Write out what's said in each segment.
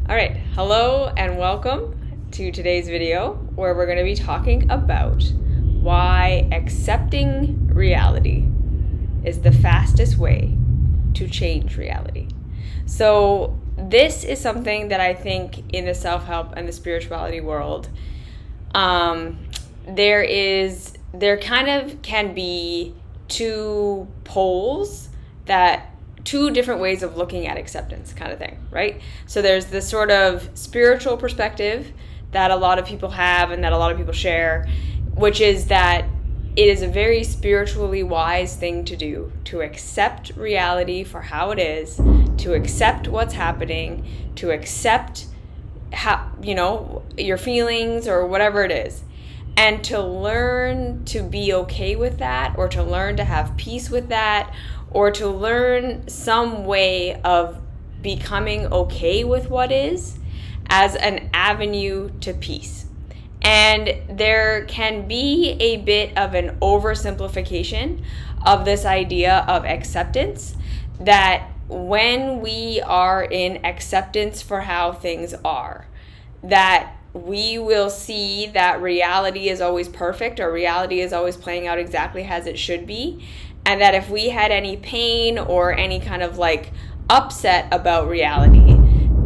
All right, hello and welcome to today's video where we're going to be talking about why accepting reality is the fastest way to change reality. So this is something that I think in the self-help and the spirituality world, there kind of can be two different ways of looking at acceptance kind of thing, right? So there's this sort of spiritual perspective that a lot of people have and that a lot of people share, which is that it is a very spiritually wise thing to do, to accept reality for how it is, to accept what's happening, to accept how, your feelings or whatever it is, and to learn to be okay with that, or to learn to have peace with that, or to learn some way of becoming okay with what is as an avenue to peace. And there can be a bit of an oversimplification of this idea of acceptance, that when we are in acceptance for how things are, that we will see that reality is always perfect, or reality is always playing out exactly as it should be. And that if we had any pain or any kind of upset about reality,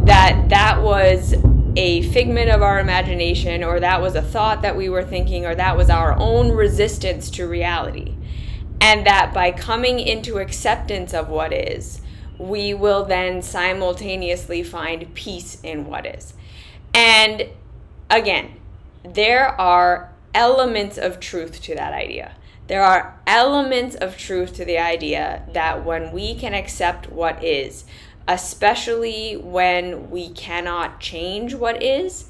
that was a figment of our imagination, or that was a thought that we were thinking, or that was our own resistance to reality. And that by coming into acceptance of what is, we will then simultaneously find peace in what is. And again, there are elements of truth to that idea. There are elements of truth to the idea that when we can accept what is, especially when we cannot change what is,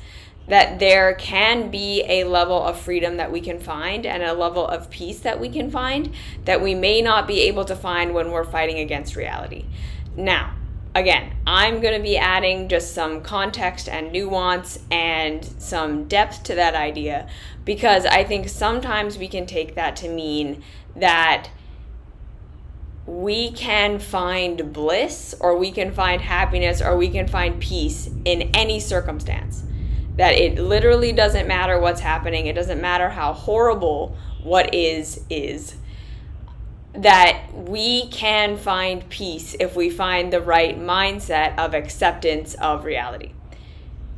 that there can be a level of freedom that we can find and a level of peace that we can find that we may not be able to find when we're fighting against reality. Now, again, I'm going to be adding just some context and nuance and some depth to that idea, because I think sometimes we can take that to mean that we can find bliss, or we can find happiness, or we can find peace in any circumstance. That it literally doesn't matter what's happening. It doesn't matter how horrible what is. That we can find peace if we find the right mindset of acceptance of reality.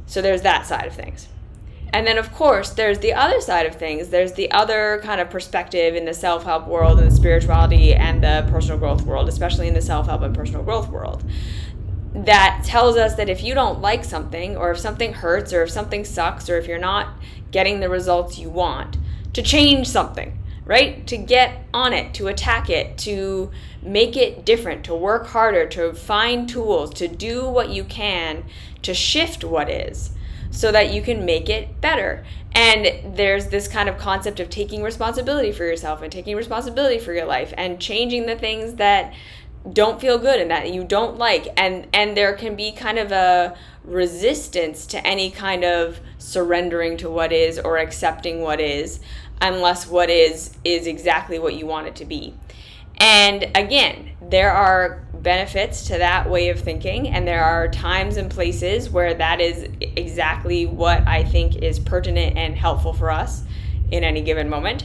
So there's that side of things. And then, of course, there's the other side of things. There's the other kind of perspective in the self-help world and the spirituality and the personal growth world, especially in the self-help and personal growth world, that tells us that if you don't like something, or if something hurts, or if something sucks, or if you're not getting the results you want, to change something, right? To get on it, to attack it, to make it different, to work harder, to find tools, to do what you can to shift what is, so that you can make it better. And there's this kind of concept of taking responsibility for yourself and taking responsibility for your life and changing the things that don't feel good and that you don't like. And there can be kind of a resistance to any kind of surrendering to what is or accepting what is, unless what is exactly what you want it to be. And again, there are benefits to that way of thinking, and there are times and places where that is exactly what I think is pertinent and helpful for us in any given moment.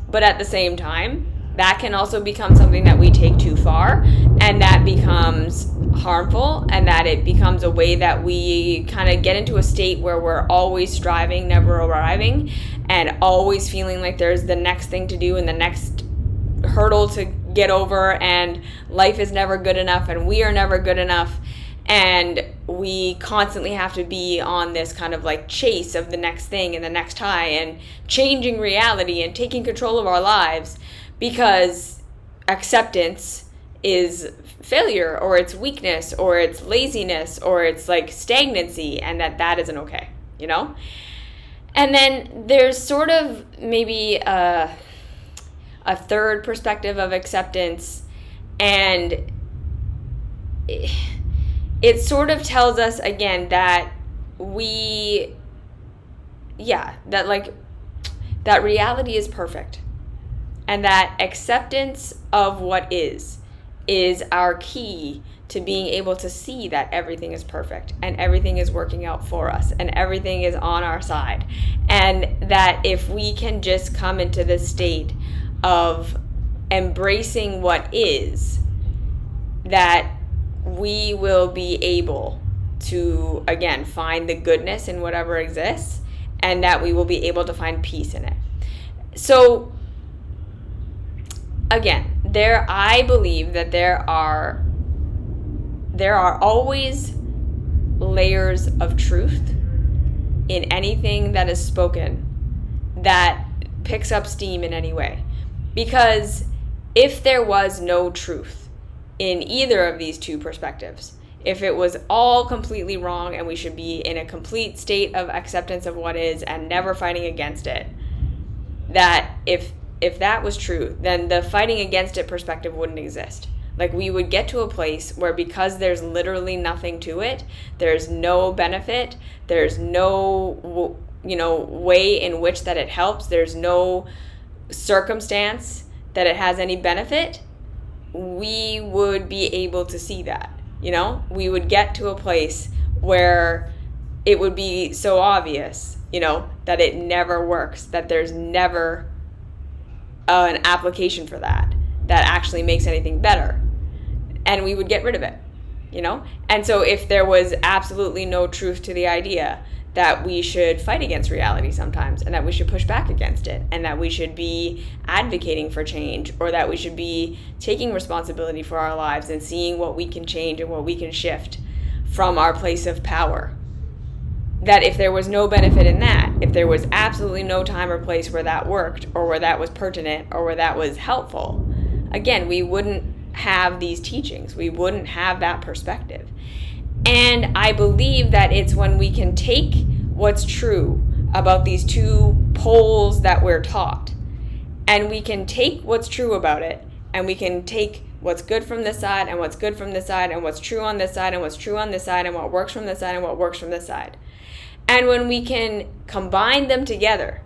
But at the same time, that can also become something that we take too far, and that becomes harmful, and that it becomes a way that we kind of get into a state where we're always striving, never arriving, and always feeling like there's the next thing to do and the next hurdle to get over, and life is never good enough, and we are never good enough, and we constantly have to be on this kind of chase of the next thing and the next high, and changing reality and taking control of our lives, because acceptance is failure, or it's weakness, or it's laziness, or it's stagnancy, and that isn't okay, And then there's sort of maybe a third perspective of acceptance, and it sort of tells us again that that reality is perfect, and that acceptance of what is is our key to being able to see that everything is perfect and everything is working out for us and everything is on our side. And that if we can just come into this state of embracing what is, that we will be able to, again, find the goodness in whatever exists, and that we will be able to find peace in it. So again, I believe that there are always layers of truth in anything that is spoken that picks up steam in any way. Because if there was no truth in either of these two perspectives, if it was all completely wrong and we should be in a complete state of acceptance of what is and never fighting against it, that if that was true, then the fighting against it perspective wouldn't exist. Like, we would get to a place where, because there's literally nothing to it, there's no benefit, there's no, way in which that it helps, there's no circumstance that it has any benefit, we would be able to see that. We would get to a place where it would be so obvious, that it never works, that there's never an application for that actually makes anything better. And we would get rid of it, And so if there was absolutely no truth to the idea that we should fight against reality sometimes, and that we should push back against it, and that we should be advocating for change, or that we should be taking responsibility for our lives and seeing what we can change and what we can shift from our place of power, that if there was no benefit in that, if there was absolutely no time or place where that worked, or where that was pertinent, or where that was helpful, again, we wouldn't have these teachings. We wouldn't have that perspective. And I believe that it's when we can take what's true about these two poles that we're taught, and we can take what's true about it, and we can take what's good from this side and what's good from this side, and what's true on this side and what's true on this side, and what works from this side and what works from this side. And when we can combine them together,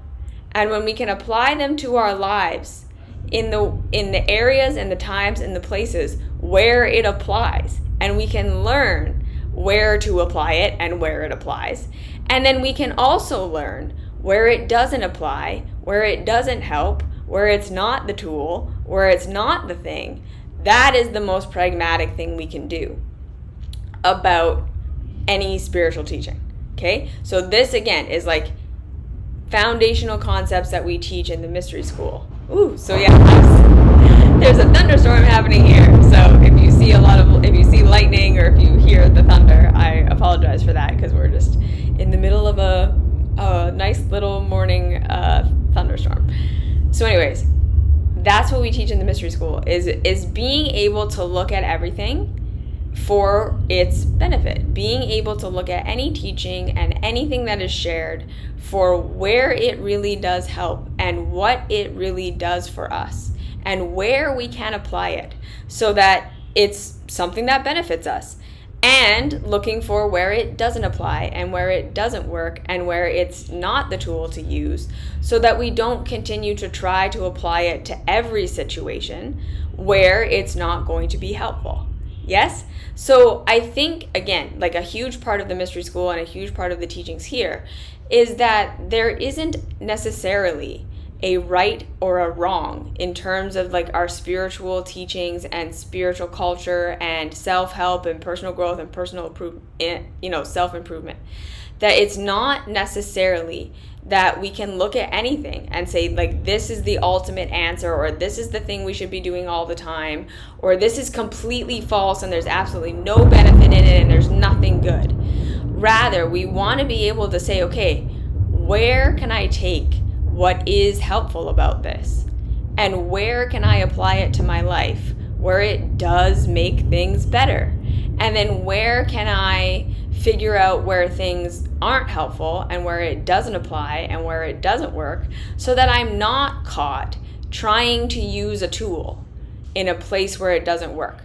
and when we can apply them to our lives in the areas and the times and the places where it applies, and we can learn where to apply it and where it applies, and then we can also learn where it doesn't apply, where it doesn't help, where it's not the tool, where it's not the thing, that is the most pragmatic thing we can do about any spiritual teaching. Okay, so this again is like foundational concepts that we teach in the mystery school. Ooh, so yeah, there's a thunderstorm happening here. So if you see lightning, or if you hear the thunder, I apologize for that, because we're just in the middle of a nice little morning thunderstorm. So anyways, that's what we teach in the mystery school, is being able to look at everything for its benefit, being able to look at any teaching and anything that is shared for where it really does help and what it really does for us and where we can apply it so that it's something that benefits us, and looking for where it doesn't apply and where it doesn't work and where it's not the tool to use, so that we don't continue to try to apply it to every situation where it's not going to be helpful. Yes? So I think, again, like a huge part of the mystery school and a huge part of the teachings here is that there isn't necessarily a right or a wrong in terms of like our spiritual teachings and spiritual culture and self-help and personal growth and personal self-improvement. That it's not necessarily that we can look at anything and say, like, this is the ultimate answer, or this is the thing we should be doing all the time, or this is completely false and there's absolutely no benefit in it and there's nothing good. Rather, we want to be able to say, okay, where can I take what is helpful about this? And where can I apply it to my life where it does make things better? And then where can I figure out where things aren't helpful and where it doesn't apply and where it doesn't work, so that I'm not caught trying to use a tool in a place where it doesn't work,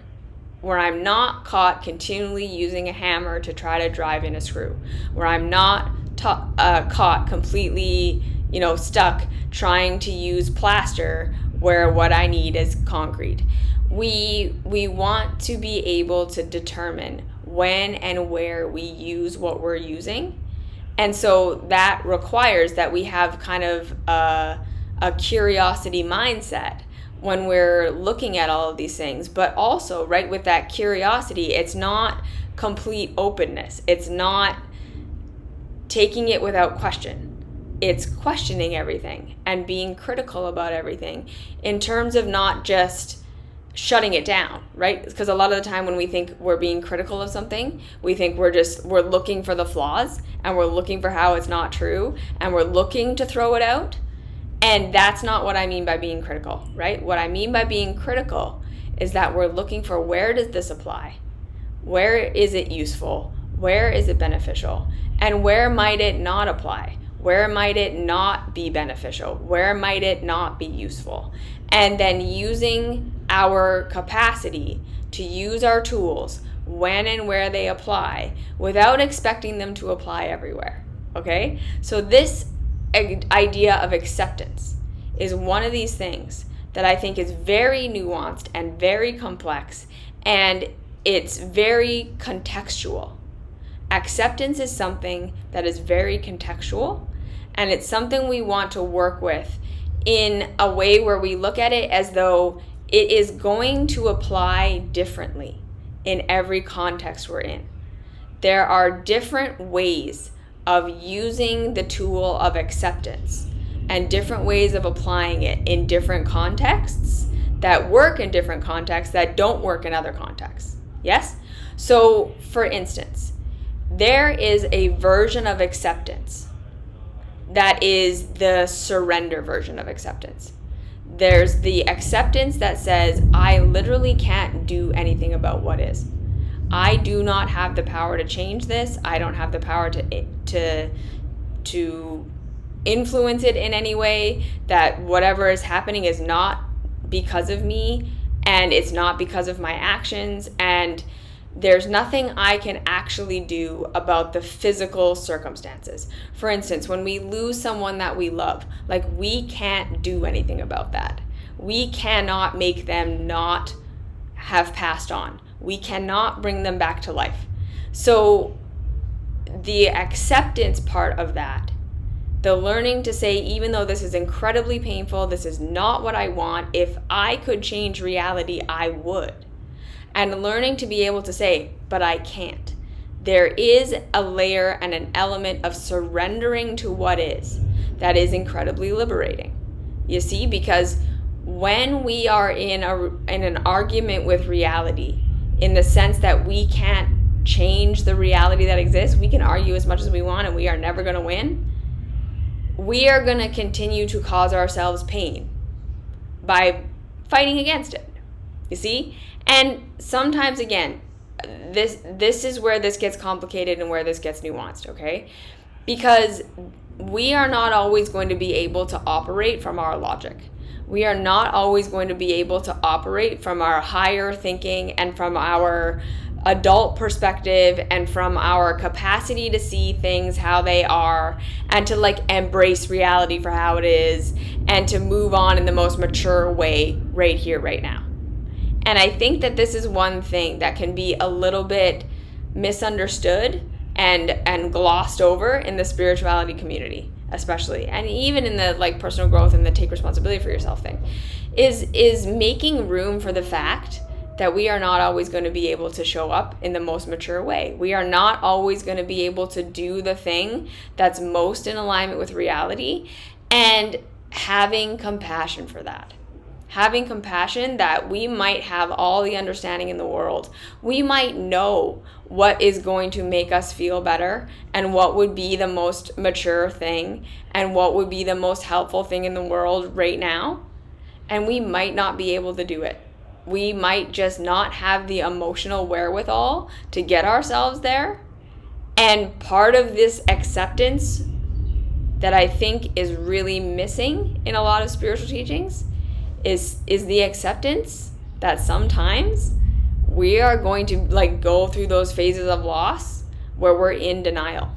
where I'm not caught continually using a hammer to try to drive in a screw, where I'm not caught completely, stuck trying to use plaster where what I need is concrete, we want to be able to determine when and where we use what we're using. And so that requires that we have kind of a curiosity mindset when we're looking at all of these things. But also, right, with that curiosity, it's not complete openness. It's not taking it without question. It's questioning everything and being critical about everything in terms of not just shutting it down, right? Because a lot of the time when we think we're being critical of something, we think we're looking for the flaws, and we're looking for how it's not true, and we're looking to throw it out. And that's not what I mean by being critical, right? What I mean by being critical is that we're looking for, where does this apply? Where is it useful? Where is it beneficial? And where might it not apply? Where might it not be beneficial? Where might it not be useful? And then using our capacity to use our tools when and where they apply without expecting them to apply everywhere, okay? So this idea of acceptance is one of these things that I think is very nuanced and very complex, and it's very contextual. Acceptance is something that is very contextual, and it's something we want to work with in a way where we look at it as though it is going to apply differently in every context we're in. There are different ways of using the tool of acceptance and different ways of applying it in different contexts that work in different contexts that don't work in other contexts. Yes? So, for instance, there is a version of acceptance that is the surrender version of acceptance. There's the acceptance that says, I literally can't do anything about what is. I do not have the power to change this. I don't have the power to influence it in any way. That whatever is happening is not because of me, and it's not because of my actions, and there's nothing I can actually do about the physical circumstances. For instance, when we lose someone that we love, like, we can't do anything about that. We cannot make them not have passed on. We cannot bring them back to life. So the acceptance part of that, the learning to say, even though this is incredibly painful, this is not what I want, if I could change reality, I would. And learning to be able to say, but I can't. There is a layer and an element of surrendering to what is that is incredibly liberating. You see, because when we are in an argument with reality, in the sense that we can't change the reality that exists, we can argue as much as we want and we are never going to win, we are going to continue to cause ourselves pain by fighting against it. You see? And sometimes, again, this is where this gets complicated and where this gets nuanced, okay? Because we are not always going to be able to operate from our logic. We are not always going to be able to operate from our higher thinking and from our adult perspective and from our capacity to see things how they are and to embrace reality for how it is and to move on in the most mature way right here, right now. And I think that this is one thing that can be a little bit misunderstood and glossed over in the spirituality community, especially, and even in the personal growth and the take responsibility for yourself thing, is making room for the fact that we are not always going to be able to show up in the most mature way. We are not always going to be able to do the thing that's most in alignment with reality, and having compassion for that. Having compassion that we might have all the understanding in the world. We might know what is going to make us feel better and what would be the most mature thing and what would be the most helpful thing in the world right now. And we might not be able to do it. We might just not have the emotional wherewithal to get ourselves there. And part of this acceptance that I think is really missing in a lot of spiritual teachings is the acceptance that sometimes we are going to go through those phases of loss where we're in denial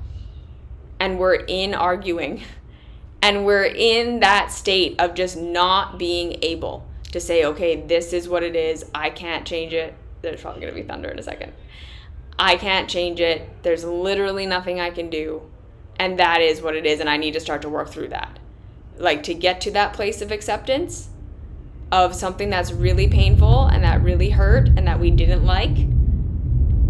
and we're in arguing and we're in that state of just not being able to say, okay, this is what it is. I can't change it. There's probably going to be thunder in a second. I can't change it. There's literally nothing I can do. And that is what it is. And I need to start to work through that. Like, to get to that place of acceptance of something that's really painful and that really hurt and that we didn't like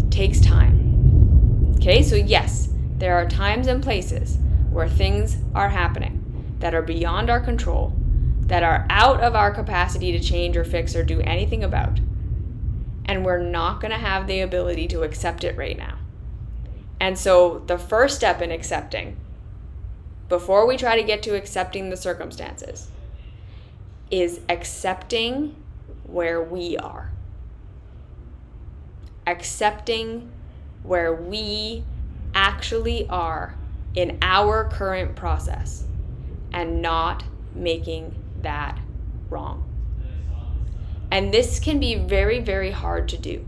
takes time. Okay, so yes, there are times and places where things are happening that are beyond our control, that are out of our capacity to change or fix or do anything about. And we're not going to have the ability to accept it right now. And so the first step in accepting, before we try to get to accepting the circumstances, is accepting where we are. Accepting where we actually are in our current process and not making that wrong. And this can be very, very hard to do.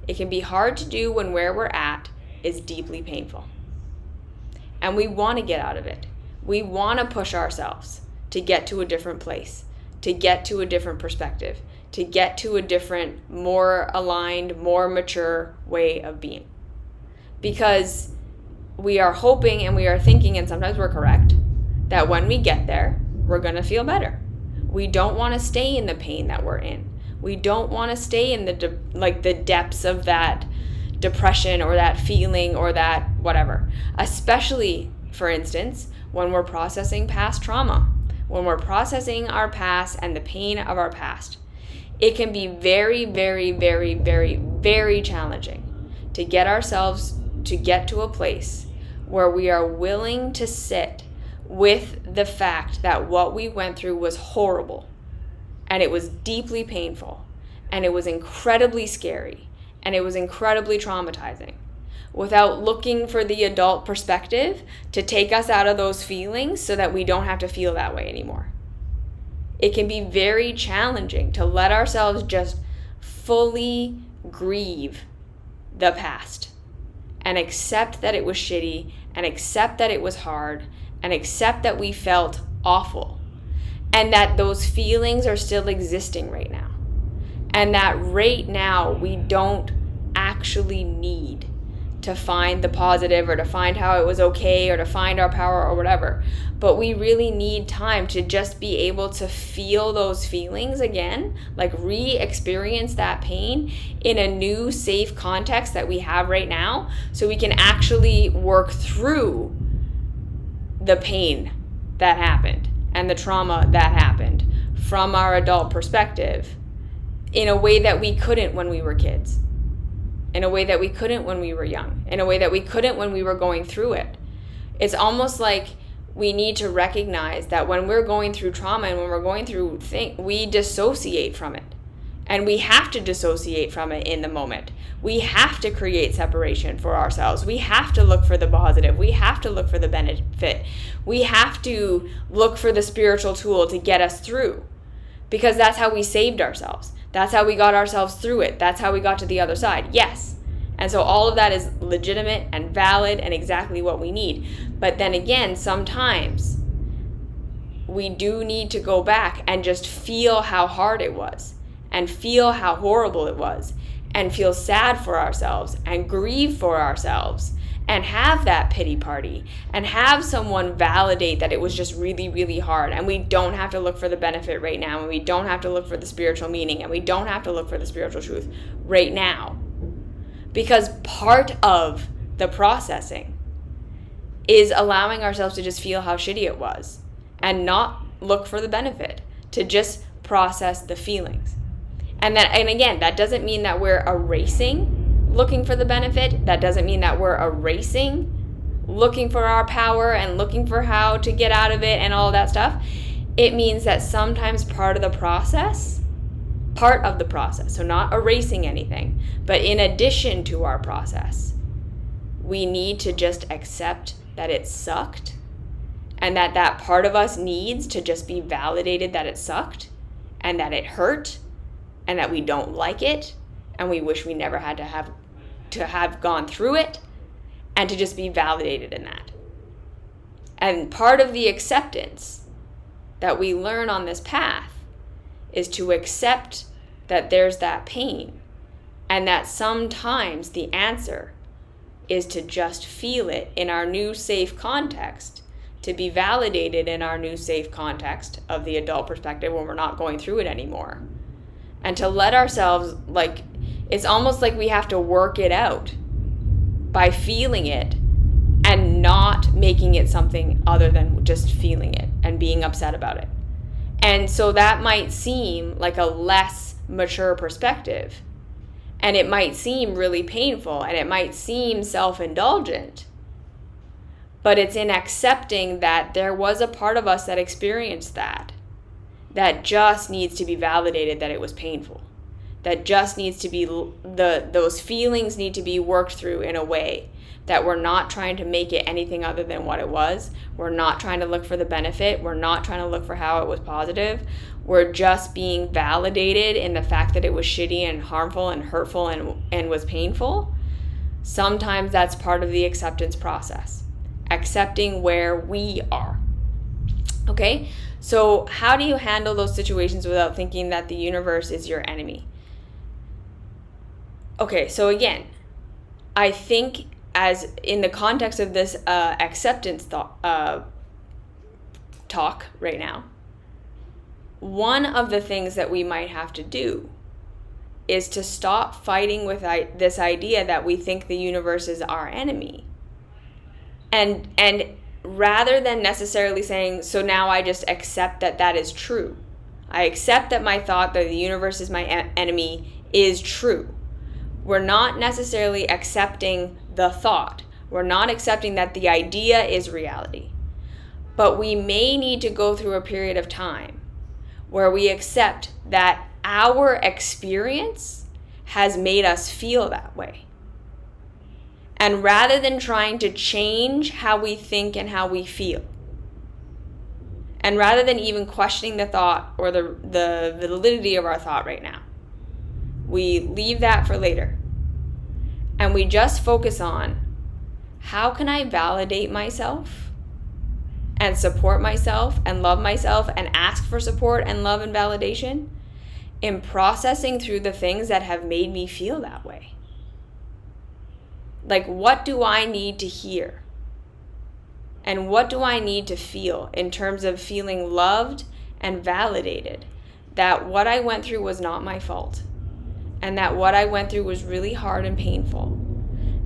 It can be hard to do when where we're at is deeply painful. And we want to get out of it. We want to push ourselves to get to a different place, to get to a different perspective, to get to a different, more aligned, more mature way of being. Because we are hoping and we are thinking, and sometimes we're correct, that when we get there, we're going to feel better. We don't want to stay in the pain that we're in. We don't want to stay in the depths of that depression or that feeling or that whatever. Especially, for instance, when we're processing past trauma, when we're processing our past and the pain of our past. It can be very, very, very, very, very challenging to get ourselves to get to a place where we are willing to sit with the fact that what we went through was horrible, and it was deeply painful, and it was incredibly scary, and it was incredibly traumatizing, without looking for the adult perspective to take us out of those feelings so that we don't have to feel that way anymore. It can be very challenging to let ourselves just fully grieve the past and accept that it was shitty and accept that it was hard and accept that we felt awful and that those feelings are still existing right now. And that right now we don't actually need to find the positive or to find how it was okay or to find our power or whatever. But we really need time to just be able to feel those feelings again, like re-experience that pain in a new safe context that we have right now, so we can actually work through the pain that happened and the trauma that happened from our adult perspective in a way that we couldn't when we were kids. In a way that we couldn't when we were young, in a way that we couldn't when we were going through it. It's almost like we need to recognize that when we're going through trauma and when we're going through things, we dissociate from it. And we have to dissociate from it in the moment. We have to create separation for ourselves. We have to look for the positive. We have to look for the benefit. We have to look for the spiritual tool to get us through. Because that's how we saved ourselves. That's how we got ourselves through it. That's how we got to the other side. Yes. And so all of that is legitimate and valid and exactly what we need. But then again, sometimes we do need to go back and just feel how hard it was and feel how horrible it was and feel sad for ourselves and grieve for ourselves and have that pity party and have someone validate that it was just really, really hard, and we don't have to look for the benefit right now, and we don't have to look for the spiritual meaning, and we don't have to look for the spiritual truth right now. Because part of the processing is allowing ourselves to just feel how shitty it was and not look for the benefit, to just process the feelings. And again, that doesn't mean that we're erasing looking for the benefit. That doesn't mean that we're erasing looking for our power and looking for how to get out of it and all that stuff. It means that sometimes part of the process, so not erasing anything, but in addition to our process, we need to just accept that it sucked and that part of us needs to just be validated that it sucked and that it hurt and that we don't like it and we wish we never had to have gone through it, and to just be validated in that. And part of the acceptance that we learn on this path is to accept that there's that pain, and that sometimes the answer is to just feel it in our new safe context, to be validated in our new safe context of the adult perspective when we're not going through it anymore. And to let ourselves, like, it's almost like we have to work it out by feeling it and not making it something other than just feeling it and being upset about it. And so that might seem like a less mature perspective, and it might seem really painful, and it might seem self-indulgent, but it's in accepting that there was a part of us that experienced that just needs to be validated, that it was painful, that just needs to be, those feelings need to be worked through in a way that we're not trying to make it anything other than what it was. We're not trying to look for the benefit. We're not trying to look for how it was positive. We're just being validated in the fact that it was shitty and harmful and hurtful and was painful. Sometimes that's part of the acceptance process, accepting where we are. Okay? So how do you handle those situations without thinking that the universe is your enemy? Okay, so again, I think as in the context of this acceptance talk right now, one of the things that we might have to do is to stop fighting with this idea that we think the universe is our enemy. And rather than necessarily saying, so now I just accept that that is true. I accept that my thought that the universe is my enemy is true. We're not necessarily accepting the thought. We're not accepting that the idea is reality. But we may need to go through a period of time where we accept that our experience has made us feel that way. And rather than trying to change how we think and how we feel, and rather than even questioning the thought or the validity of our thought right now, we leave that for later. And we just focus on, how can I validate myself and support myself and love myself and ask for support and love and validation in processing through the things that have made me feel that way? Like, what do I need to hear? And what do I need to feel in terms of feeling loved and validated that what I went through was not my fault, and that what I went through was really hard and painful,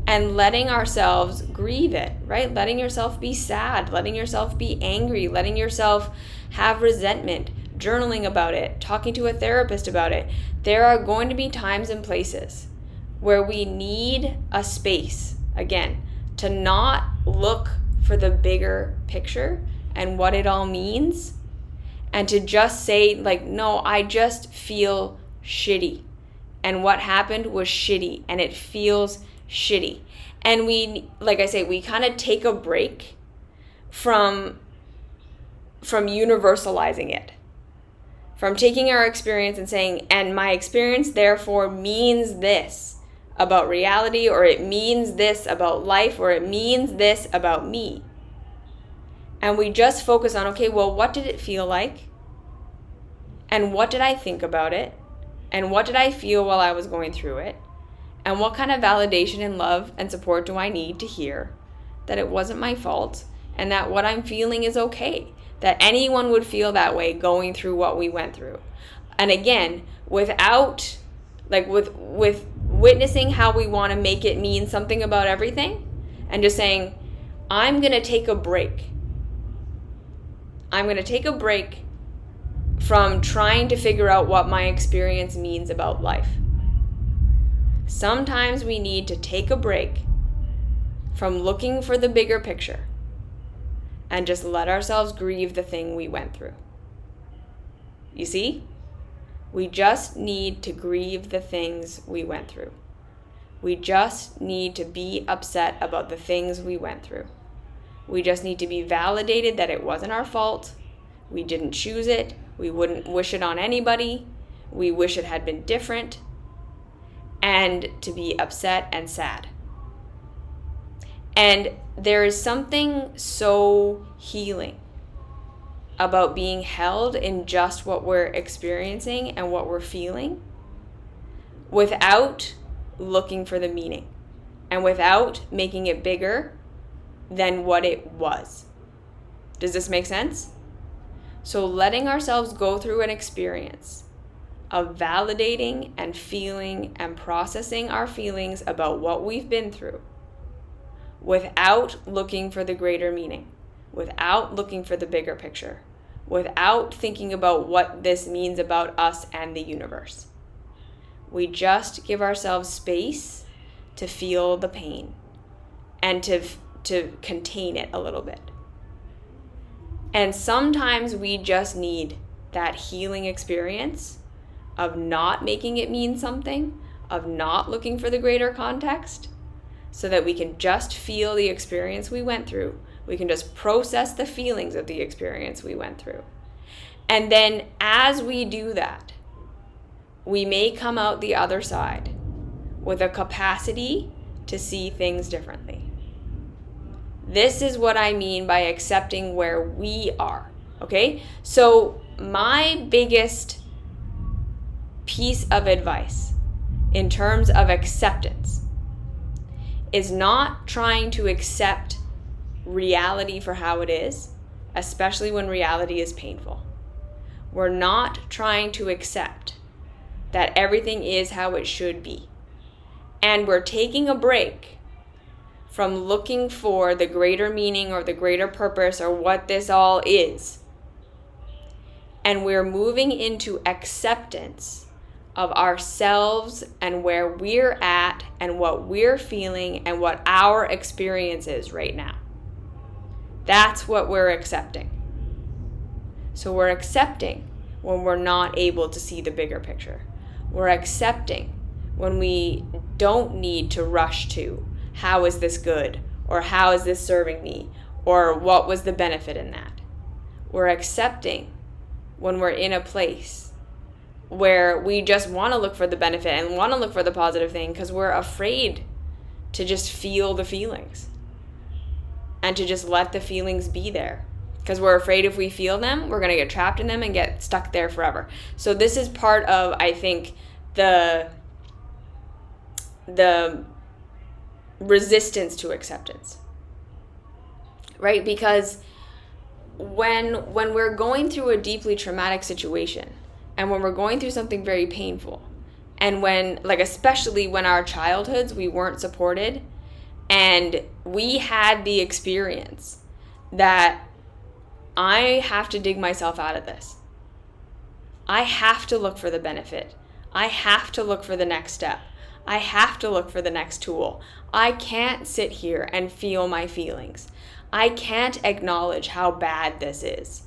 and letting ourselves grieve it, right? Letting yourself be sad, letting yourself be angry, letting yourself have resentment, journaling about it, talking to a therapist about it. There are going to be times and places where we need a space, again, to not look for the bigger picture and what it all means, and to just say, like, no, I just feel shitty. And what happened was shitty, and it feels shitty. And we, like I say, we kind of take a break from universalizing it, from taking our experience and saying, and my experience therefore means this about reality, or it means this about life, or it means this about me. And we just focus on, okay, well, what did it feel like? And what did I think about it? And what did I feel while I was going through it? And what kind of validation and love and support do I need to hear that it wasn't my fault, and that what I'm feeling is okay, that anyone would feel that way going through what we went through. And again, without, like, with witnessing how we want to make it mean something about everything, and just saying, I'm going to take a break. I'm going to take a break from trying to figure out what my experience means about life. Sometimes we need to take a break from looking for the bigger picture and just let ourselves grieve the thing we went through. You see? We just need to grieve the things we went through. We just need to be upset about the things we went through. We just need to be validated that it wasn't our fault. We didn't choose it. We wouldn't wish it on anybody. We wish it had been different. And to be upset and sad. And there is something so healing about being held in just what we're experiencing and what we're feeling without looking for the meaning and without making it bigger than what it was. Does this make sense? So letting ourselves go through an experience of validating and feeling and processing our feelings about what we've been through without looking for the greater meaning, without looking for the bigger picture, without thinking about what this means about us and the universe. We just give ourselves space to feel the pain and to contain it a little bit. And sometimes we just need that healing experience of not making it mean something, of not looking for the greater context, so that we can just feel the experience we went through. We can just process the feelings of the experience we went through. And then as we do that, we may come out the other side with a capacity to see things differently. This is what I mean by accepting where we are, okay? So my biggest piece of advice in terms of acceptance is not trying to accept reality for how it is, especially when reality is painful. We're not trying to accept that everything is how it should be. And we're taking a break from looking for the greater meaning or the greater purpose or what this all is. And we're moving into acceptance of ourselves and where we're at and what we're feeling and what our experience is right now. That's what we're accepting. So we're accepting when we're not able to see the bigger picture. We're accepting when we don't need to rush to, how is this good? Or how is this serving me? Or what was the benefit in that? We're accepting when we're in a place where we just want to look for the benefit and want to look for the positive thing because we're afraid to just feel the feelings and to just let the feelings be there. Because we're afraid if we feel them, we're going to get trapped in them and get stuck there forever. So this is part of, I think, the resistance to acceptance, right? Because when we're going through a deeply traumatic situation and when we're going through something very painful and when, like, especially when our childhoods, we weren't supported and we had the experience that I have to dig myself out of this. I have to look for the benefit. I have to look for the next step. I have to look for the next tool. I can't sit here and feel my feelings. I can't acknowledge how bad this is.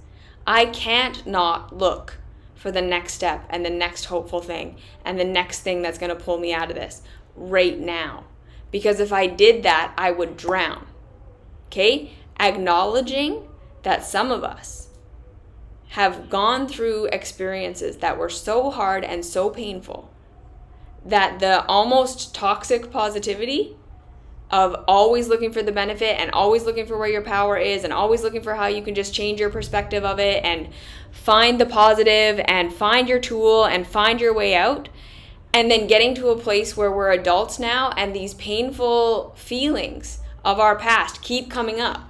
I can't not look for the next step and the next hopeful thing and the next thing that's going to pull me out of this right now. Because if I did that, I would drown. Okay? Acknowledging that some of us have gone through experiences that were so hard and so painful that the almost toxic positivity of always looking for the benefit and always looking for where your power is and always looking for how you can just change your perspective of it and find the positive and find your tool and find your way out, and then getting to a place where we're adults now and these painful feelings of our past keep coming up.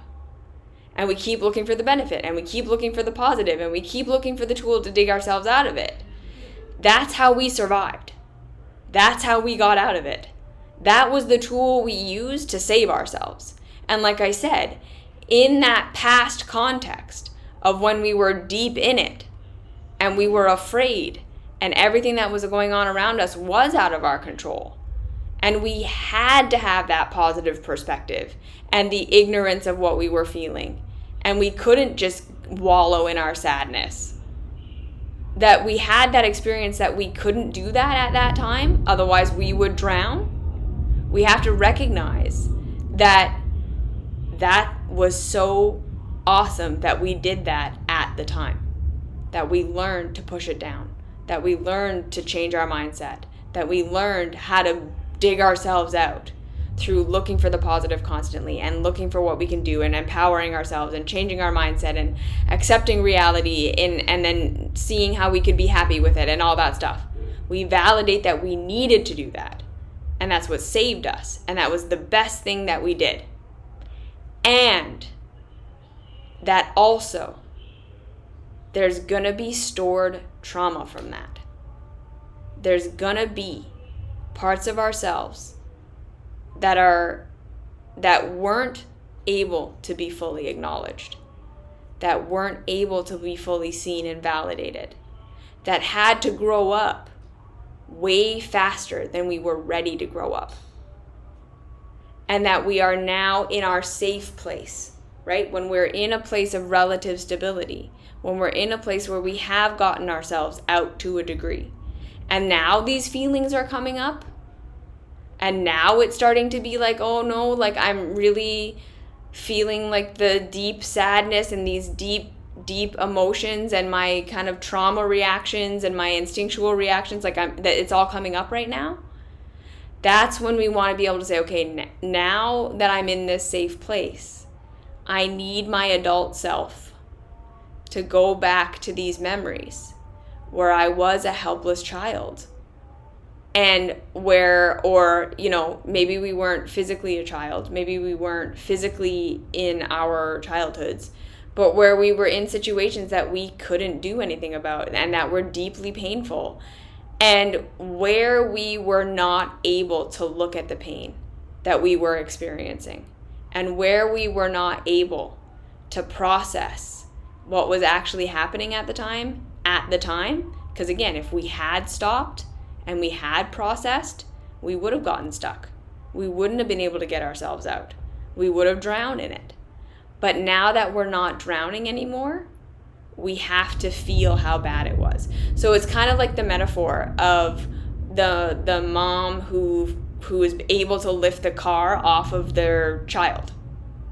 And we keep looking for the benefit and we keep looking for the positive and we keep looking for the tool to dig ourselves out of it. That's how we survived. That's how we got out of it. That was the tool we used to save ourselves. And like I said, in that past context of when we were deep in it and we were afraid and everything that was going on around us was out of our control. And we had to have that positive perspective and the ignorance of what we were feeling. And we couldn't just wallow in our sadness. That we had that experience that we couldn't do that at that time, otherwise we would drown. We have to recognize that that was so awesome that we did that at the time. That we learned to push it down. That we learned to change our mindset. That we learned how to dig ourselves out through looking for the positive constantly and looking for what we can do and empowering ourselves and changing our mindset and accepting reality and then seeing how we could be happy with it and all that stuff. We validate that we needed to do that. And that's what saved us. And that was the best thing that we did. And that also, there's going to be stored trauma from that. There's going to be parts of ourselves that weren't able to be fully acknowledged, that weren't able to be fully seen and validated, that had to grow up way faster than we were ready to grow up. And that we are now in our safe place, right? When we're in a place of relative stability, when we're in a place where we have gotten ourselves out to a degree. And now these feelings are coming up. And now it's starting to be like, oh no, like I'm really feeling like the deep sadness and these deep emotions and my kind of trauma reactions and my instinctual reactions, like that it's all coming up right now. That's when we want to be able to say, okay, now that I'm in this safe place, I need my adult self to go back to these memories where I was a helpless child. And maybe we weren't physically a child, maybe we weren't physically in our childhoods, but where we were in situations that we couldn't do anything about and that were deeply painful, and where we were not able to look at the pain that we were experiencing, and where we were not able to process what was actually happening at the time. Because again, if we had stopped and we had processed, we would have gotten stuck. We wouldn't have been able to get ourselves out. We would have drowned in it. But now that we're not drowning anymore, we have to feel how bad it was. So it's kind of like the metaphor of the mom who is able to lift the car off of their child,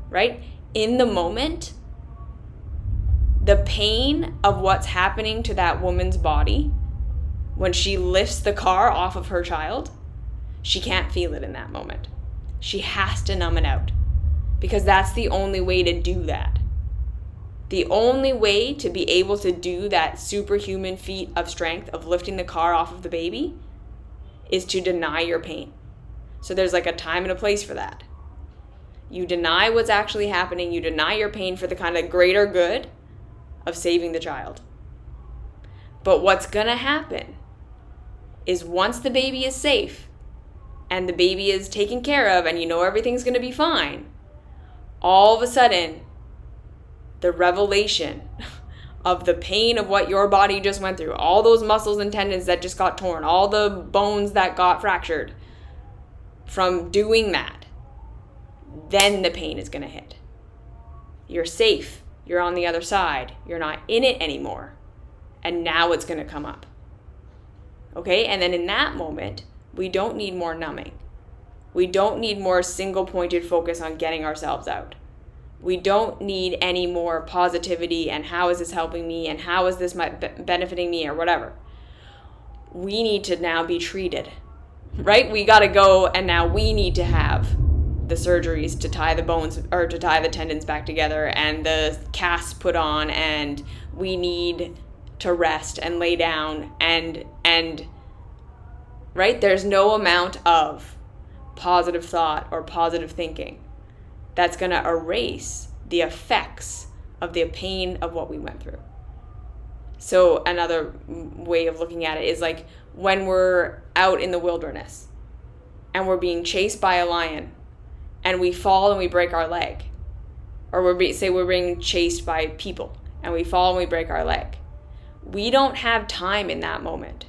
right? In the moment, the pain of what's happening to that woman's body when she lifts the car off of her child, she can't feel it in that moment. She has to numb it out, because that's the only way to do that. The only way to be able to do that superhuman feat of strength of lifting the car off of the baby is to deny your pain. So there's like a time and a place for that. You deny what's actually happening. You deny your pain for the kind of greater good of saving the child. But what's going to happen is once the baby is safe and the baby is taken care of and you know everything's going to be fine, all of a sudden, the revelation of the pain of what your body just went through, all those muscles and tendons that just got torn, all the bones that got fractured from doing that, then the pain is going to hit. You're safe. You're on the other side. You're not in it anymore. And now it's going to come up. Okay? And then in that moment, we don't need more numbing. We don't need more single-pointed focus on getting ourselves out. We don't need any more positivity and how is this helping me and how is this benefiting me or whatever. We need to now be treated, right? We got to go and now we need to have the surgeries to tie the bones or to tie the tendons back together and the casts put on, and we need to rest and lay down and right? There's no amount of positive thought or positive thinking that's going to erase the effects of the pain of what we went through. So another way of looking at it is like when we're out in the wilderness and we're being chased by a lion and we fall and we break our leg, or we're being chased by people and we fall and we break our leg. We don't have time in that moment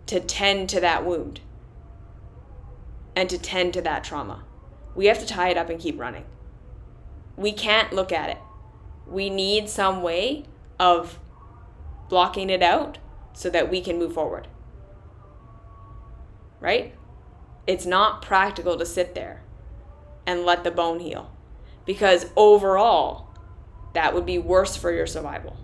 to tend to that wound and to tend to that trauma. We have to tie it up and keep running. We can't look at it. We need some way of blocking it out so that we can move forward. Right? It's not practical to sit there and let the bone heal, because overall, that would be worse for your survival.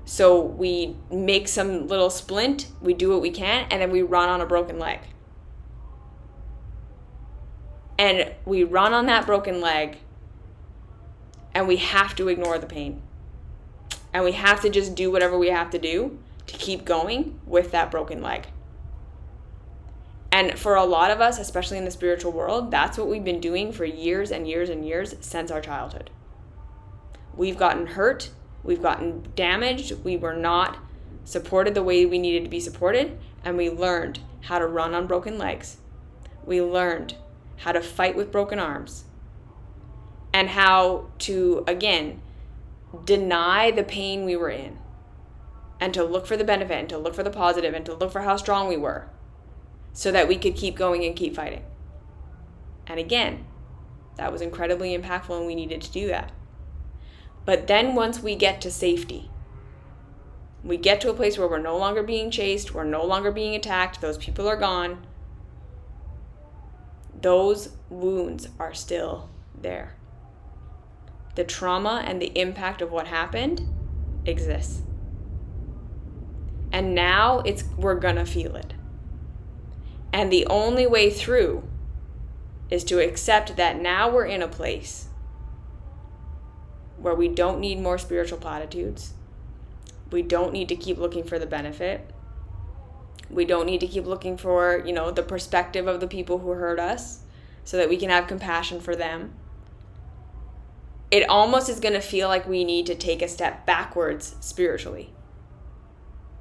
So we make some little splint, we do what we can, and then we run on a broken leg. And we run on that broken leg, and we have to ignore the pain. And we have to just do whatever we have to do to keep going with that broken leg. And for a lot of us, especially in the spiritual world, that's what we've been doing for years and years and years since our childhood. We've gotten hurt, we've gotten damaged, we were not supported the way we needed to be supported, and we learned how to run on broken legs. We learned how to fight with broken arms, and how to, again, deny the pain we were in, and to look for the benefit, and to look for the positive, and to look for how strong we were, so that we could keep going and keep fighting. And again, that was incredibly impactful, and we needed to do that. But then once we get to safety, we get to a place where we're no longer being chased, we're no longer being attacked, those people are gone, those wounds are still there. The trauma and the impact of what happened exists. And now we're gonna feel it. And the only way through is to accept that now we're in a place where we don't need more spiritual platitudes. We don't need to keep looking for the benefit. We don't need to keep looking for, the perspective of the people who hurt us so that we can have compassion for them. It almost is going to feel like we need to take a step backwards spiritually,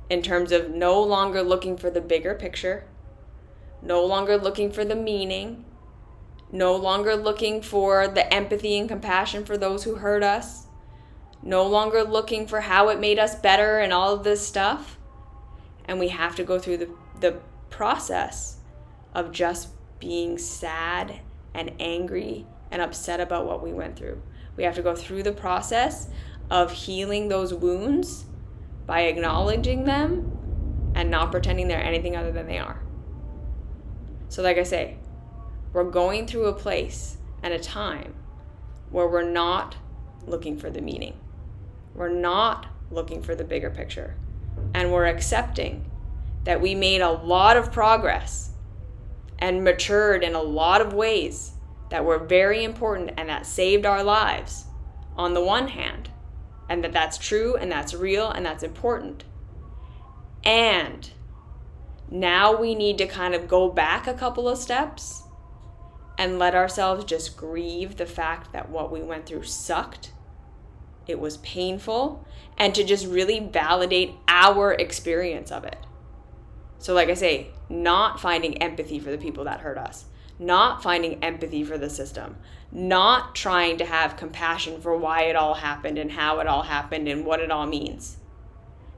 in terms of no longer looking for the bigger picture, no longer looking for the meaning, no longer looking for the empathy and compassion for those who hurt us, no longer looking for how it made us better and all of this stuff. And we have to go through the process of just being sad and angry and upset about what we went through. We have to go through the process of healing those wounds by acknowledging them and not pretending they're anything other than they are. So like I say, we're going through a place and a time where we're not looking for the meaning. We're not looking for the bigger picture. And we're accepting that we made a lot of progress and matured in a lot of ways that were very important and that saved our lives on the one hand, and that's true and that's real and that's important. And now we need to kind of go back a couple of steps and let ourselves just grieve the fact that what we went through sucked. It was painful, and to just really validate our experience of it. So like I say, not finding empathy for the people that hurt us, not finding empathy for the system, not trying to have compassion for why it all happened and how it all happened and what it all means,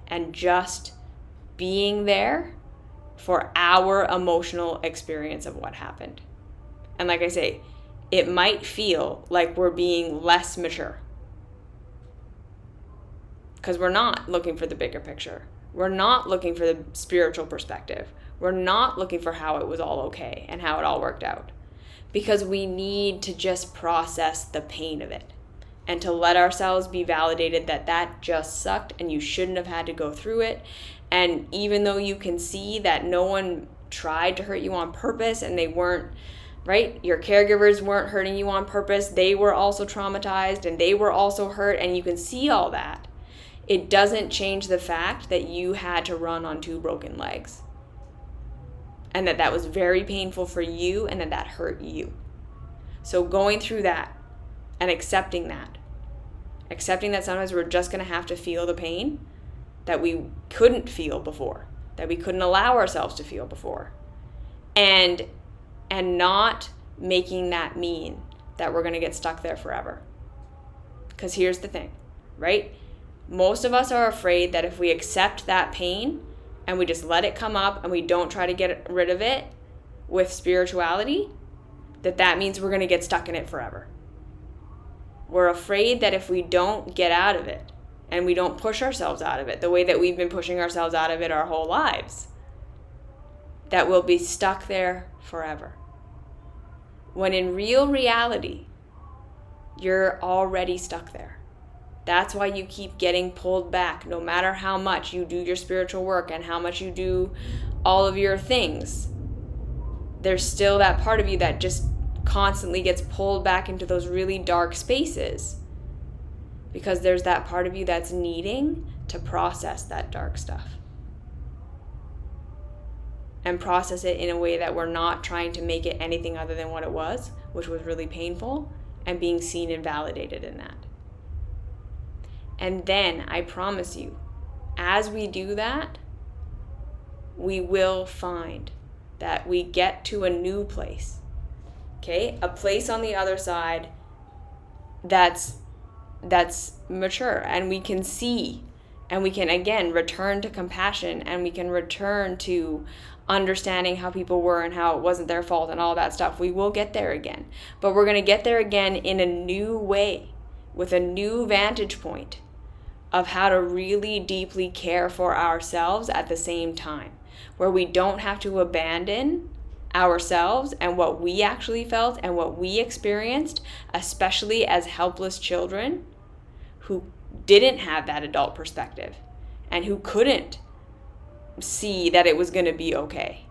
and just being there for our emotional experience of what happened. And like I say, it might feel like we're being less mature, because we're not looking for the bigger picture. We're not looking for the spiritual perspective. We're not looking for how it was all okay and how it all worked out, because we need to just process the pain of it and to let ourselves be validated that that just sucked and you shouldn't have had to go through it. And even though you can see that no one tried to hurt you on purpose and they weren't, right? Your caregivers weren't hurting you on purpose. They were also traumatized and they were also hurt, and you can see all that. It doesn't change the fact that you had to run on two broken legs, and that was very painful for you, and that hurt you. So going through that and accepting that sometimes we're just going to have to feel the pain that we couldn't feel before, that we couldn't allow ourselves to feel before, and not making that mean that we're going to get stuck there forever. Because here's the thing, right? Most of us are afraid that if we accept that pain and we just let it come up and we don't try to get rid of it with spirituality, that means we're going to get stuck in it forever. We're afraid that if we don't get out of it and we don't push ourselves out of it the way that we've been pushing ourselves out of it our whole lives, that we'll be stuck there forever. When in real reality, you're already stuck there. That's why you keep getting pulled back, no matter how much you do your spiritual work and how much you do all of your things. There's still that part of you that just constantly gets pulled back into those really dark spaces, because there's that part of you that's needing to process that dark stuff and process it in a way that we're not trying to make it anything other than what it was, which was really painful, and being seen and validated in that. And then I promise you, as we do that, we will find that we get to a new place, okay? A place on the other side that's mature, and we can see, and we can again return to compassion, and we can return to understanding how people were and how it wasn't their fault and all that stuff. We will get there again, but we're going to get there again in a new way, with a new vantage point of how to really deeply care for ourselves at the same time, where we don't have to abandon ourselves and what we actually felt and what we experienced, especially as helpless children who didn't have that adult perspective and who couldn't see that it was going to be okay.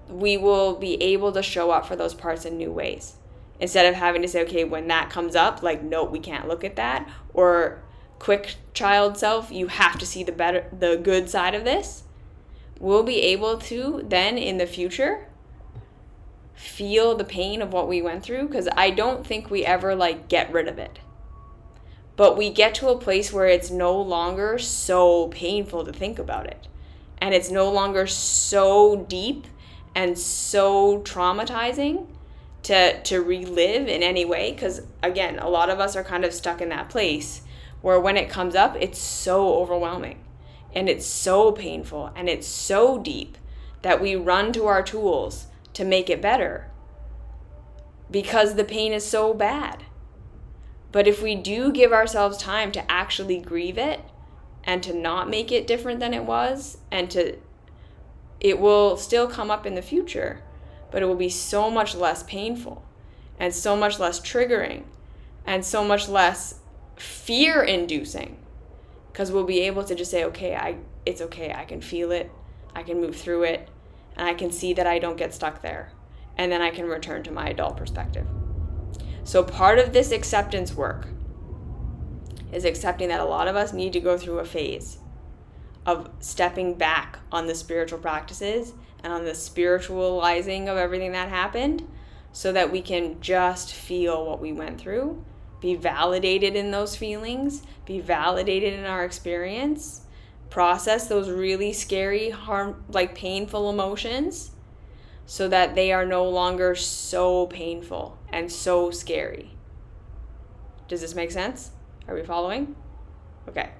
We will be able to show up for those parts in new ways, instead of having to say, okay, when that comes up, like, no, we can't look at that, or quick child self, you have to see the good side of this. We'll be able to then in the future feel the pain of what we went through, because I don't think we ever get rid of it. But we get to a place where it's no longer so painful to think about it. And it's no longer so deep and so traumatizing to relive in any way. Because, again, a lot of us are kind of stuck in that place where when it comes up, it's so overwhelming. And it's so painful. And it's so deep that we run to our tools to make it better, because the pain is so bad. But if we do give ourselves time to actually grieve it and to not make it different than it was, it will still come up in the future, but it will be so much less painful and so much less triggering and so much less fear-inducing, because we'll be able to just say, okay, it's okay, I can feel it, I can move through it, and I can see that I don't get stuck there, and then I can return to my adult perspective. So part of this acceptance work is accepting that a lot of us need to go through a phase of stepping back on the spiritual practices and on the spiritualizing of everything that happened, so that we can just feel what we went through, be validated in those feelings, be validated in our experience, process those really scary, painful emotions, so that they are no longer so painful and so scary. Does this make sense? Are we following? Okay.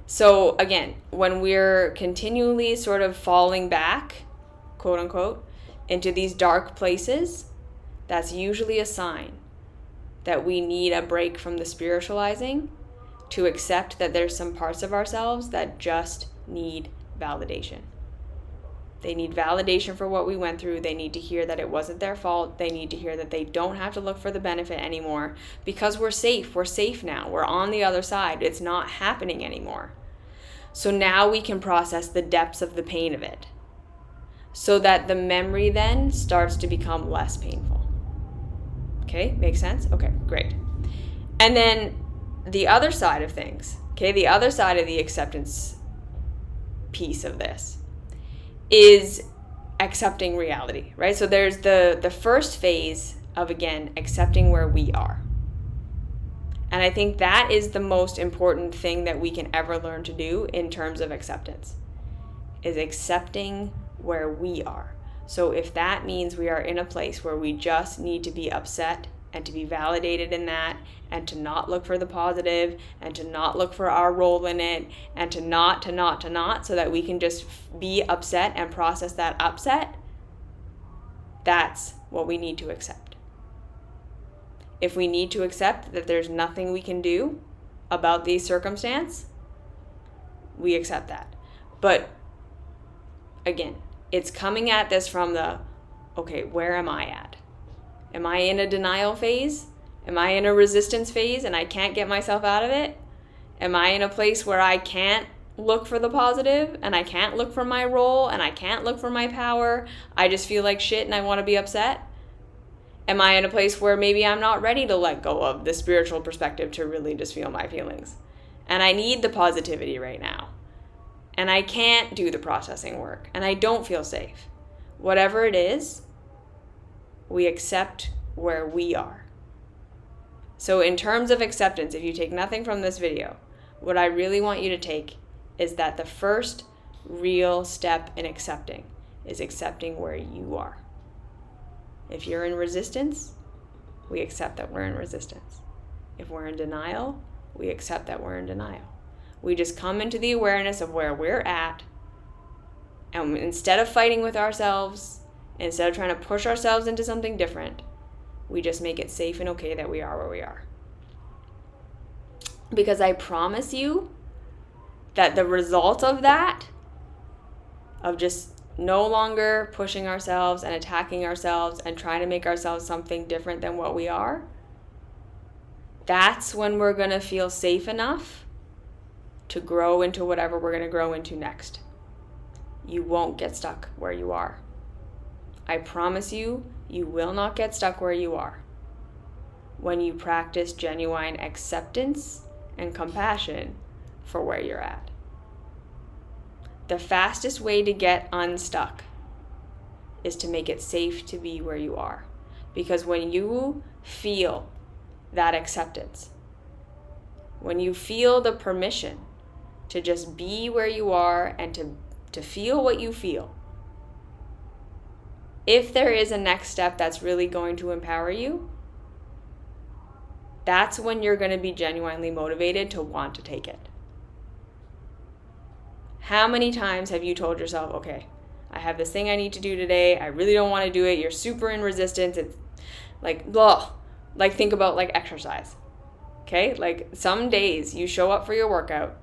So again, when we're continually sort of falling back, quote unquote, into these dark places, that's usually a sign that we need a break from the spiritualizing to accept that there's some parts of ourselves that just need validation. They need validation for what we went through. They need to hear that it wasn't their fault. They need to hear that they don't have to look for the benefit anymore, because we're safe. We're safe now. We're on the other side. It's not happening anymore. So now we can process the depths of the pain of it, so that the memory then starts to become less painful. Okay, makes sense? Okay, great. And then the other side of things, okay, the other side of the acceptance piece of this is accepting reality, right? So there's the first phase of, again, accepting where we are. And I think that is the most important thing that we can ever learn to do in terms of acceptance, is accepting where we are. So if that means we are in a place where we just need to be upset and to be validated in that, and to not look for the positive, and to not look for our role in it, and to not, so that we can just be upset and process that upset, that's what we need to accept. If we need to accept that there's nothing we can do about these circumstances, we accept that. But again, it's coming at this from the, okay, where am I at? Am I in a denial phase? Am I in a resistance phase and I can't get myself out of it? Am I in a place where I can't look for the positive and I can't look for my role and I can't look for my power? I just feel like shit and I want to be upset? Am I in a place where maybe I'm not ready to let go of the spiritual perspective to really just feel my feelings? And I need the positivity right now. And I can't do the processing work. And I don't feel safe. Whatever it is, we accept where we are. So in terms of acceptance, if you take nothing from this video, what I really want you to take is that the first real step in accepting is accepting where you are. If you're in resistance, we accept that we're in resistance. If we're in denial, we accept that we're in denial. We just come into the awareness of where we're at, and instead of fighting with ourselves, instead of trying to push ourselves into something different, we just make it safe and okay that we are where we are. Because I promise you that the result of that, of just no longer pushing ourselves and attacking ourselves and trying to make ourselves something different than what we are, that's when we're going to feel safe enough to grow into whatever we're going to grow into next. You won't get stuck where you are. I promise you, you will not get stuck where you are when you practice genuine acceptance and compassion for where you're at. The fastest way to get unstuck is to make it safe to be where you are. Because when you feel that acceptance, when you feel the permission to just be where you are and to feel what you feel, if there is a next step that's really going to empower you, that's when you're going to be genuinely motivated to want to take it. How many times have you told yourself, okay, I have this thing I need to do today. I really don't want to do it. You're super in resistance. It's like, blah. Like, think about like exercise. Okay? Like, some days you show up for your workout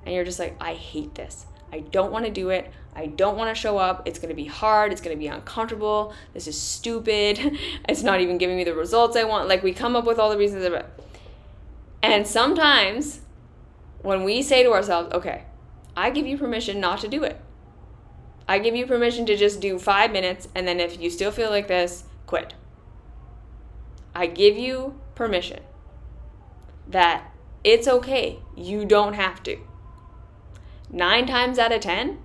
and you're just like, I hate this. I don't want to do it. I don't want to show up. It's going to be hard. It's going to be uncomfortable. This is stupid. It's not even giving me the results I want. Like, we come up with all the reasons of it. And sometimes when we say to ourselves, okay, I give you permission not to do it. I give you permission to just do 5 minutes, and then if you still feel like this, quit. I give you permission that it's okay. You don't have to. 9 times out of 10,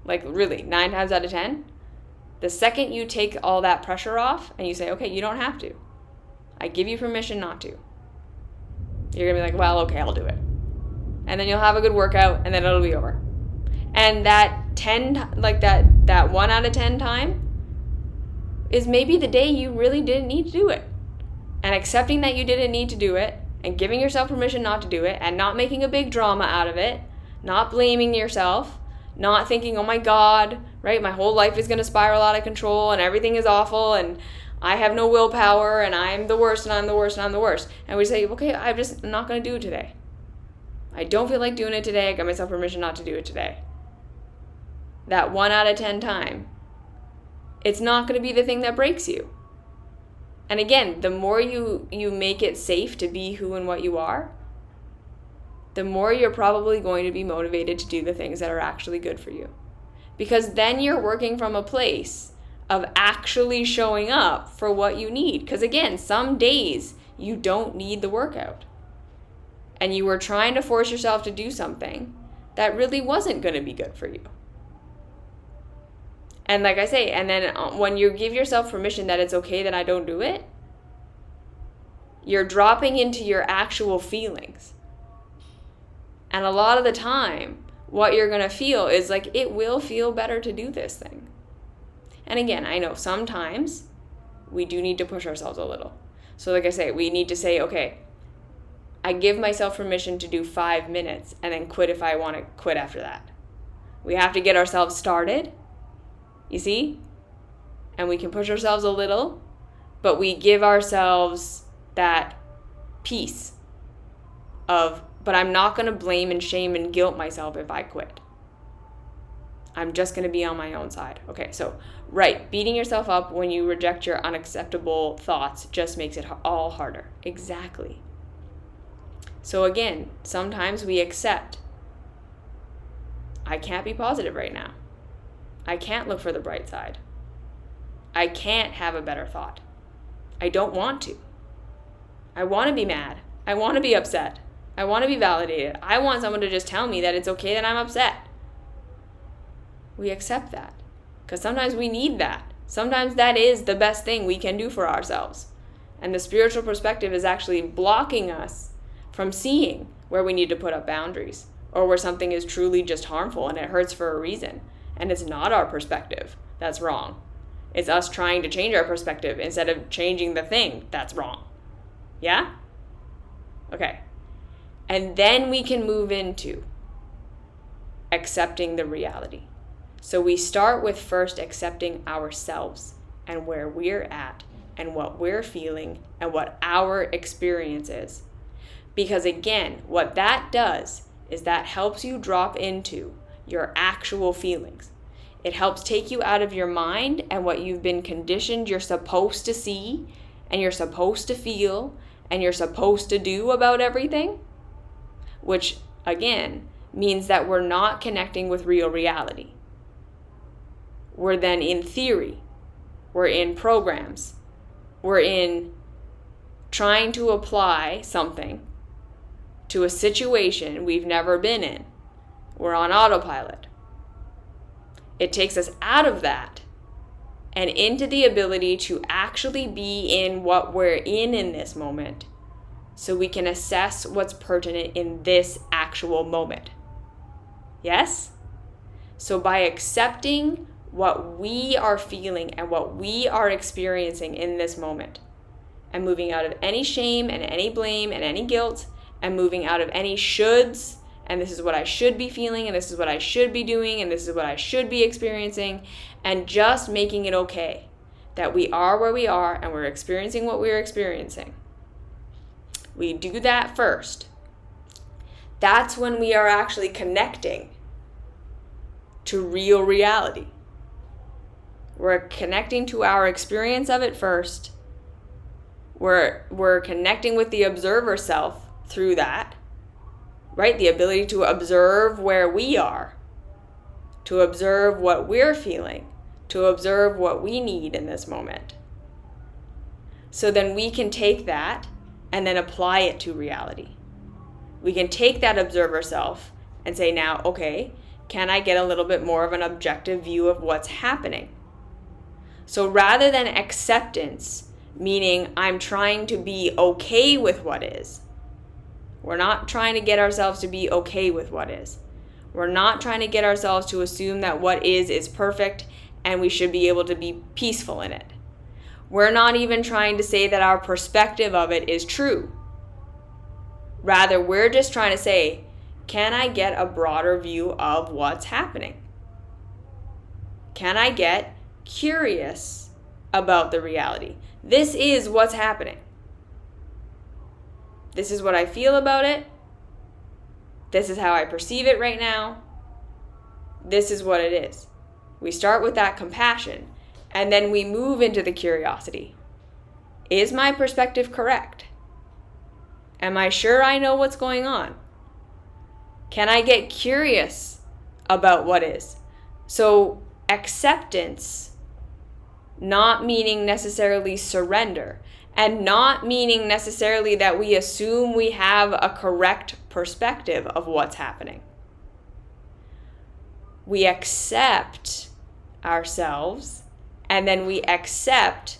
like really 9 times out of 10, the second you take all that pressure off and you say, okay, you don't have to. I give you permission not to. You're going to be like, well, okay, I'll do it. And then you'll have a good workout, and then it'll be over. And that 10, like that 1 out of 10 time is maybe the day you really didn't need to do it. And accepting that you didn't need to do it, and giving yourself permission not to do it, and not making a big drama out of it, not blaming yourself, not thinking, oh my God, right, my whole life is going to spiral out of control, and everything is awful, and I have no willpower, and I'm the worst, and I'm the worst, and I'm the worst. And we say, okay, I'm not going to do it today. I don't feel like doing it today. I got myself permission not to do it today. That 1 out of 10 time, it's not going to be the thing that breaks you. And again, the more you make it safe to be who and what you are, the more you're probably going to be motivated to do the things that are actually good for you. Because then you're working from a place of actually showing up for what you need. Because again, some days you don't need the workout. And you were trying to force yourself to do something that really wasn't going to be good for you. And like I say, and then when you give yourself permission that it's okay that I don't do it, you're dropping into your actual feelings. And a lot of the time, what you're going to feel is like, it will feel better to do this thing. And again, I know sometimes we do need to push ourselves a little. So like I say, we need to say, okay, I give myself permission to do 5 minutes and then quit if I want to quit after that. We have to get ourselves started, you see? And we can push ourselves a little, but we give ourselves that peace of, but I'm not going to blame and shame and guilt myself if I quit. I'm just going to be on my own side. Okay, so, right, beating yourself up when you reject your unacceptable thoughts just makes it all harder. Exactly. So again, sometimes we accept, I can't be positive right now. I can't look for the bright side. I can't have a better thought. I don't want to. I want to be mad. I want to be upset. I want to be validated. I want someone to just tell me that it's okay that I'm upset. We accept that because sometimes we need that. Sometimes that is the best thing we can do for ourselves. And the spiritual perspective is actually blocking us from seeing where we need to put up boundaries or where something is truly just harmful and it hurts for a reason. And it's not our perspective that's wrong. It's us trying to change our perspective instead of changing the thing that's wrong. Yeah? Okay. And then we can move into accepting the reality. So we start with first accepting ourselves and where we're at and what we're feeling and what our experience is. Because again, what that does is that helps you drop into your actual feelings. It helps take you out of your mind and what you've been conditioned you're supposed to see and you're supposed to feel and you're supposed to do about everything, which again means that we're not connecting with real reality. We're then in theory, we're in programs, we're in trying to apply something to a situation we've never been in. We're on autopilot. It takes us out of that and into the ability to actually be in what we're in this moment so we can assess what's pertinent in this actual moment. Yes? So by accepting what we are feeling and what we are experiencing in this moment and moving out of any shame and any blame and any guilt and moving out of any shoulds and this is what I should be feeling and this is what I should be doing and this is what I should be experiencing and just making it okay that we are where we are and we're experiencing what we're experiencing. We do that first. That's when we are actually connecting to real reality. We're connecting to our experience of it first. We're connecting with the observer self through that, right? The ability to observe where we are, to observe what we're feeling, to observe what we need in this moment. So then we can take that and then apply it to reality. We can take that observer self and say now, okay, can I get a little bit more of an objective view of what's happening? So rather than acceptance, meaning I'm trying to be okay with what is, we're not trying to get ourselves to be okay with what is. We're not trying to get ourselves to assume that what is perfect and we should be able to be peaceful in it. We're not even trying to say that our perspective of it is true. Rather, we're just trying to say, can I get a broader view of what's happening? Can I get curious about the reality? This is what's happening. This is what I feel about it. This is how I perceive it right now. This is what it is. We start with that compassion, and then we move into the curiosity. Is my perspective correct? Am I sure I know what's going on? Can I get curious about what is? So acceptance, not meaning necessarily surrender, and not meaning necessarily that we assume we have a correct perspective of what's happening. We accept ourselves, and then we accept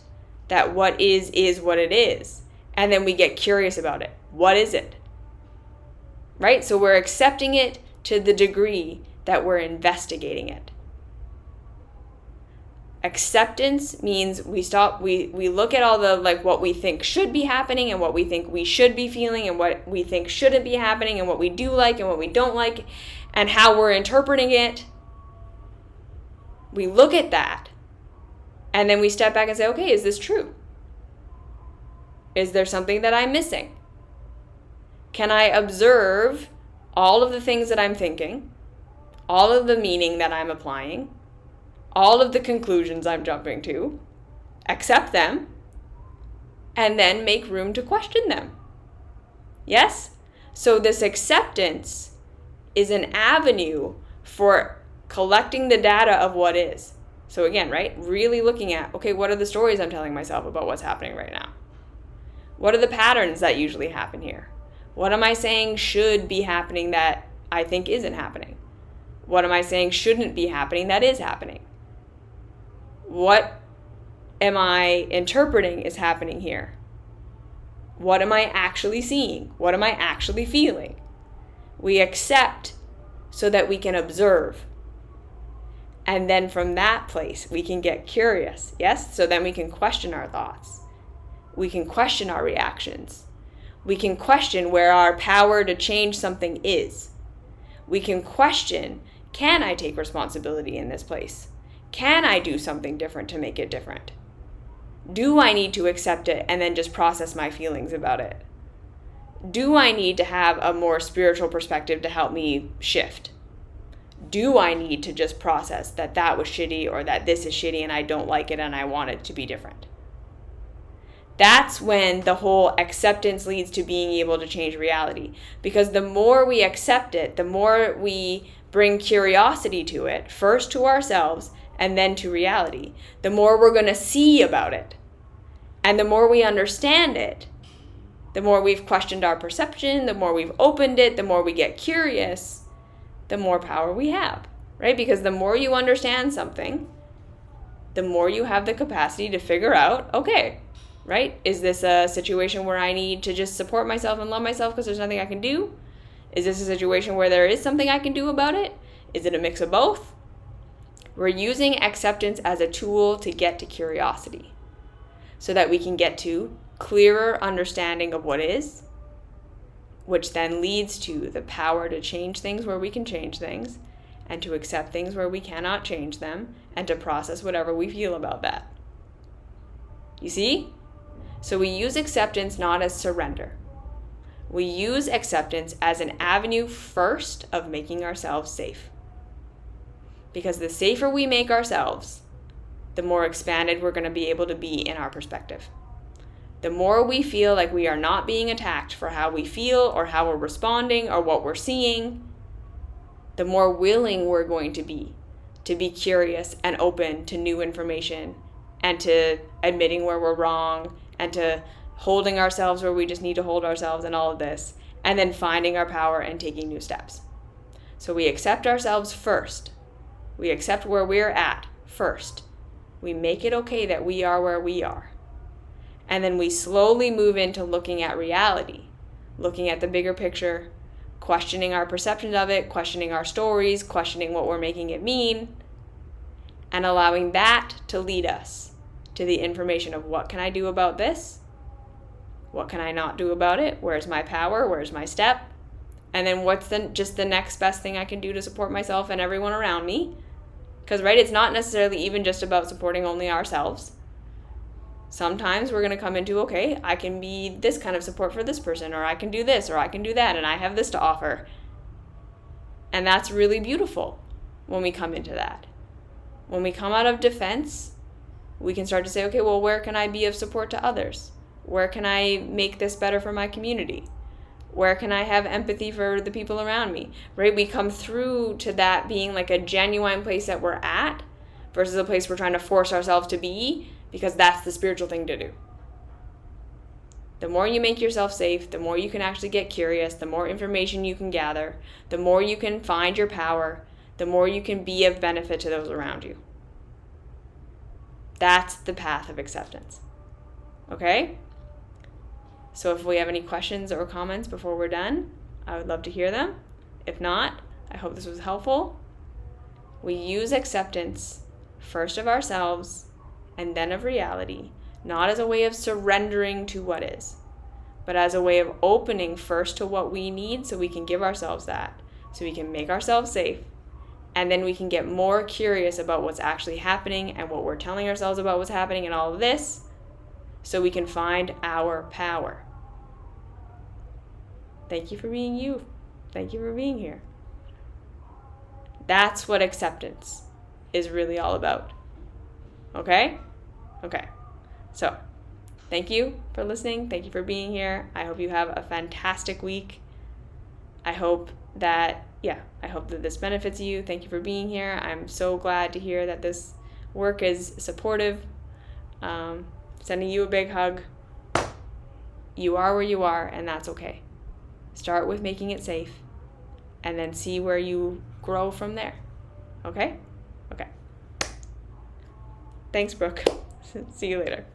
that what is what it is. And then we get curious about it. What is it? Right? So we're accepting it to the degree that we're investigating it. Acceptance means we look at all the what we think should be happening and what we think we should be feeling and what we think shouldn't be happening and what we do like and what we don't like and how we're interpreting it. We look at that and then we step back and say, okay, is this true? Is there something that I'm missing? Can I observe all of the things that I'm thinking, all of the meaning that I'm applying, all of the conclusions I'm jumping to, accept them, and then make room to question them? Yes? So this acceptance is an avenue for collecting the data of what is. So again, right? Really looking at, okay, what are the stories I'm telling myself about what's happening right now? What are the patterns that usually happen here? What am I saying should be happening that I think isn't happening? What am I saying shouldn't be happening that is happening? What am I interpreting is happening here? What am I actually seeing? What am I actually feeling? We accept so that we can observe. And then from that place, we can get curious, yes? So then we can question our thoughts. We can question our reactions. We can question where our power to change something is. We can question, can I take responsibility in this place? Can I do something different to make it different? Do I need to accept it and then just process my feelings about it? Do I need to have a more spiritual perspective to help me shift? Do I need to just process that that was shitty or that this is shitty and I don't like it and I want it to be different? That's when the whole acceptance leads to being able to change reality. Because the more we accept it, the more we bring curiosity to it, first to ourselves and then to reality, the more we're going to see about it. And the more we understand it, the more we've questioned our perception, the more we've opened it, the more we get curious, the more power we have, right? Because the more you understand something, the more you have the capacity to figure out, okay, right? Is this a situation where I need to just support myself and love myself because there's nothing I can do? Is this a situation where there is something I can do about it? Is it a mix of both? We're using acceptance as a tool to get to curiosity so that we can get to clearer understanding of what is, which then leads to the power to change things where we can change things and to accept things where we cannot change them and to process whatever we feel about that. You see? So we use acceptance not as surrender. We use acceptance as an avenue first of making ourselves safe. Because the safer we make ourselves, the more expanded we're going to be able to be in our perspective. The more we feel like we are not being attacked for how we feel or how we're responding or what we're seeing, the more willing we're going to be curious and open to new information and to admitting where we're wrong and to holding ourselves where we just need to hold ourselves and all of this, and then finding our power and taking new steps. So we accept ourselves first. We accept where we're at first. We make it okay that we are where we are. And then we slowly move into looking at reality, looking at the bigger picture, questioning our perceptions of it, questioning our stories, questioning what we're making it mean, and allowing that to lead us to the information of what can I do about this? What can I not do about it? Where's my power? Where's my step? And then what's just the next best thing I can do to support myself and everyone around me? Because, right, it's not necessarily even just about supporting only ourselves. Sometimes we're going to come into, okay, I can be this kind of support for this person, or I can do this, or I can do that, and I have this to offer. And that's really beautiful when we come into that. When we come out of defense, we can start to say, okay, well, where can I be of support to others? Where can I make this better for my community? Where can I have empathy for the people around me? Right? We come through to that being like a genuine place that we're at versus a place we're trying to force ourselves to be because that's the spiritual thing to do. The more you make yourself safe, the more you can actually get curious, the more information you can gather, the more you can find your power, the more you can be of benefit to those around you. That's the path of acceptance. Okay? So if we have any questions or comments before we're done, I would love to hear them. If not, I hope this was helpful. We use acceptance first of ourselves and then of reality, not as a way of surrendering to what is, but as a way of opening first to what we need so we can give ourselves that, so we can make ourselves safe, and then we can get more curious about what's actually happening and what we're telling ourselves about what's happening and all of this, so we can find our power. Thank you for being you. Thank you for being here. That's what acceptance is really all about. Okay? Okay. So, thank you for listening. Thank you for being here. I hope you have a fantastic week. I hope that this benefits you. Thank you for being here. I'm so glad to hear that this Work is supportive, sending you a big hug. You are where you are, and that's okay. Start with making it safe, and then see where you grow from there. Okay? Okay. Thanks, Brooke. See you later.